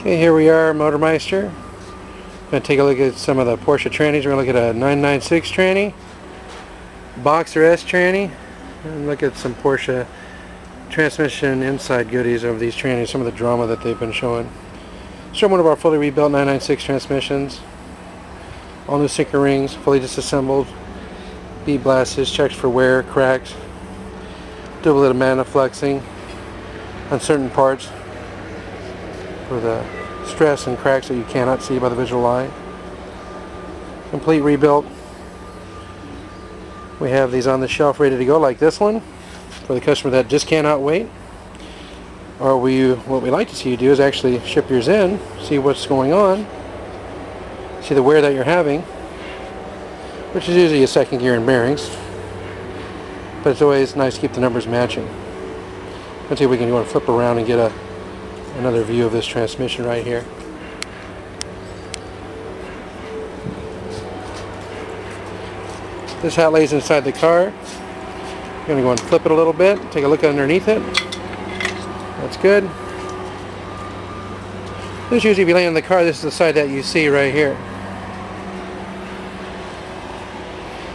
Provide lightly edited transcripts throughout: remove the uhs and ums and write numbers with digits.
Okay, here we are, Motormeister. Going to take a look at some of the Porsche trannies. We're going to look at a 996 tranny, Boxster S tranny, and look at some Porsche transmission inside goodies of these trannies, some of the drama that they've been showing. Show one of our fully rebuilt 996 transmissions. All new Syncro rings, fully disassembled. Bead blasts, checked for wear, cracks. Do a little maniflexing on certain parts for the stress and cracks that you cannot see by the visual eye. Complete rebuilt. We have these on the shelf ready to go, like this one, for the customer that just cannot wait. Or what we like to see you do is actually ship yours in, see what's going on, see the wear that you're having, which is usually a second gear and bearings, but it's always nice to keep the numbers matching. Let's see if we can flip around and get another view of this transmission right here. This is how it lays inside the car. I'm going to go and flip it a little bit, take a look underneath it. That's good. This usually, if you lay in the car, this is the side that you see right here.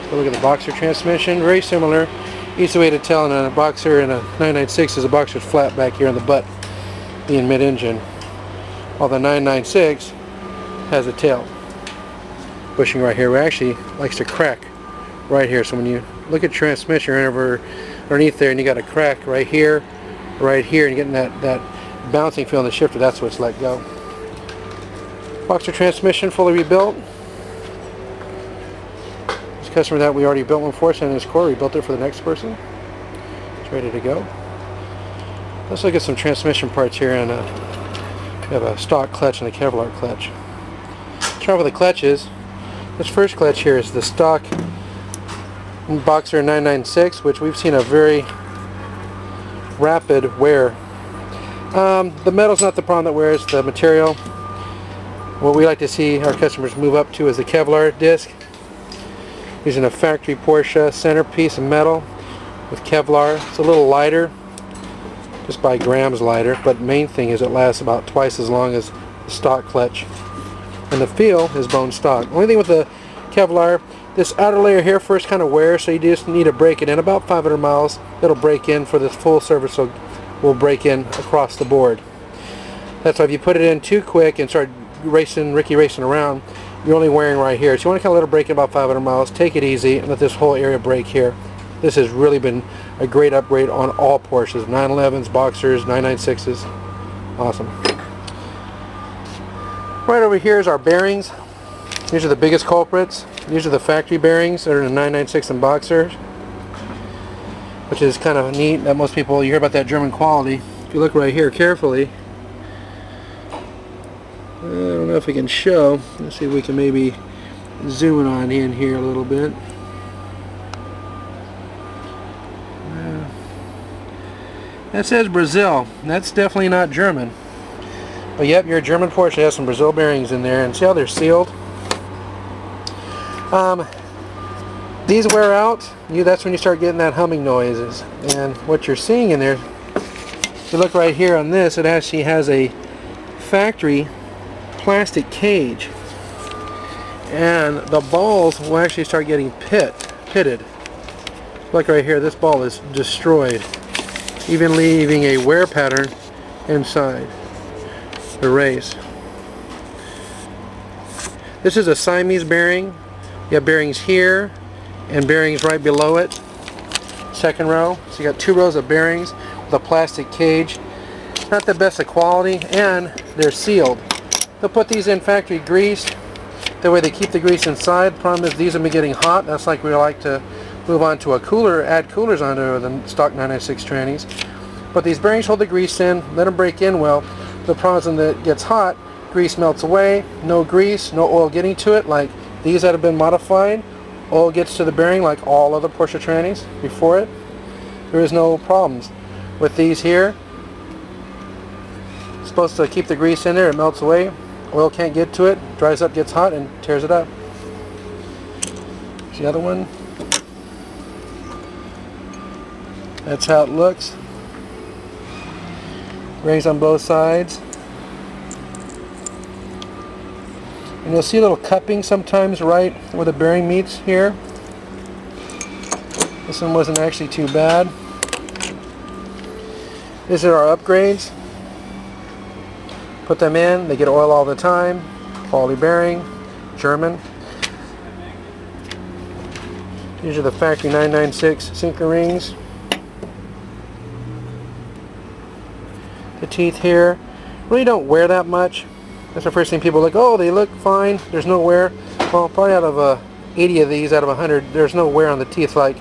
So look at the Boxster transmission, very similar. Easy way to tell in a Boxster and a 996 is a Boxster's flat back here on the butt, being mid-engine, while the 996 has a tail bushing right here. It actually likes to crack right here. So when you look at transmission over underneath there and you got a crack right here, and you're getting that bouncing feel in the shifter, that's what's let go. Boxster transmission, fully rebuilt. This customer that we already built one for, sent his core, we built it for the next person. It's ready to go. Let's look at some transmission parts here, and we have a stock clutch and a Kevlar clutch. The trouble with the clutches, this first clutch here is the stock Boxster 996, which we've seen a very rapid wear. The metal's not the problem that wears, the material. What we like to see our customers move up to is the Kevlar disc. Using a factory Porsche centerpiece of metal with Kevlar. It's a little lighter, just by grams lighter, but the main thing is it lasts about twice as long as the stock clutch. And the feel is bone stock. Only thing with the Kevlar, this outer layer here first kind of wears, so you just need to break it in. About 500 miles, it'll break in for this full service, so will break in across the board. That's why if you put it in too quick and start Ricky racing around, you're only wearing right here. So you want to kind of let it break in about 500 miles, take it easy, and let this whole area break here. This has really been a great upgrade on all Porsches, 911s, Boxsters, 996s. Awesome. Right over here is our bearings. These are the biggest culprits. These are the factory bearings that are in the 996 and Boxster, which is kind of neat that most people, you hear about that German quality. If you look right here carefully, I don't know if we can show. Let's see if we can maybe zoom on in here a little bit. That says Brazil. That's definitely not German. But yep, your German Porsche has some Brazil bearings in there, and see how they're sealed? These wear out. That's when you start getting that humming noises. And what you're seeing in there, if you look right here on this, it actually has a factory plastic cage, and the balls will actually start getting pitted. Look right here, this ball is destroyed, even leaving a wear pattern inside the race. This is a Siamese bearing. You have bearings here and bearings right below it, second row. So you got 2 rows of bearings with a plastic cage. Not the best of quality, and they're sealed. They'll put these in factory grease. That way they keep the grease inside. The problem is these have been getting hot. That's like we like to move on to a cooler, add coolers onto the stock 996 trannies. But these bearings hold the grease in, let them break in well. The problem is when it gets hot, grease melts away. No grease, no oil getting to it. Like these that have been modified, oil gets to the bearing like all other Porsche trannies before it. There is no problems. With these here, it's supposed to keep the grease in there, it melts away. Oil can't get to it, dries up, gets hot, and tears it up. Here's the other one. That's how it looks. Rings on both sides. And you'll see a little cupping sometimes right where the bearing meets here. This one wasn't actually too bad. These are our upgrades. Put them in, they get oil all the time. Quality bearing, German. These are the factory 996 Syncro rings. The teeth here really don't wear that much. That's the first thing people look, oh, they look fine, there's no wear. Well, probably out of 80 of these out of 100, there's no wear on the teeth like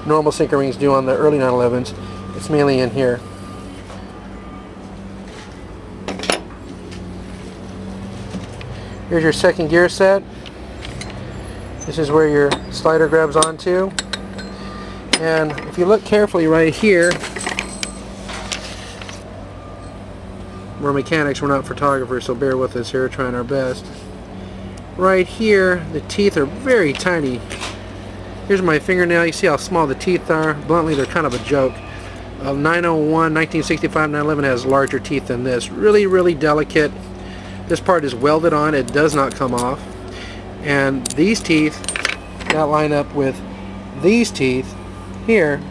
normal Syncro rings do on the early 911s. It's mainly in here. Here's your second gear set. This is where your slider grabs onto. And if you look carefully right here, we're mechanics, we're not photographers, so bear with us here, trying our best. Right here, the teeth are very tiny. Here's my fingernail. You see how small the teeth are? Bluntly, they're kind of a joke. 901, 1965, 911 has larger teeth than this. Really, really delicate. This part is welded on, it does not come off. And these teeth that line up with these teeth here,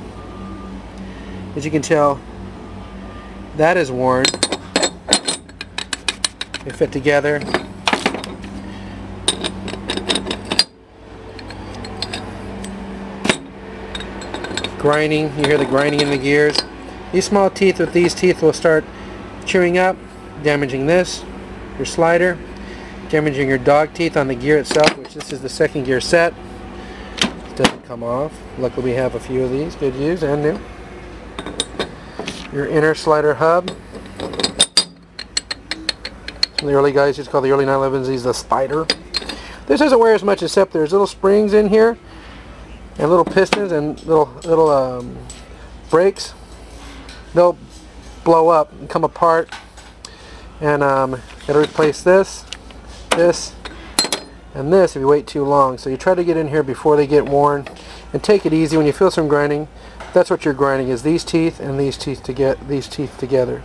as you can tell, that is worn. They fit together. Grinding, you hear the grinding in the gears. These small teeth with these teeth will start chewing up, damaging this, your slider, damaging your dog teeth on the gear itself, which this is the second gear set. It doesn't come off. Luckily we have a few of these, good use and new. Your inner slider hub. Some of the early guys used to call the early 911s these the spider. This doesn't wear as much, except there's little springs in here and little pistons and little brakes. They'll blow up and come apart, and it'll replace this, this, and this if you wait too long. So you try to get in here before they get worn, and take it easy. When you feel some grinding, that's what you're grinding, is these teeth and these teeth to get these teeth together.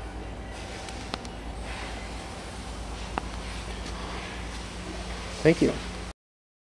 Thank you.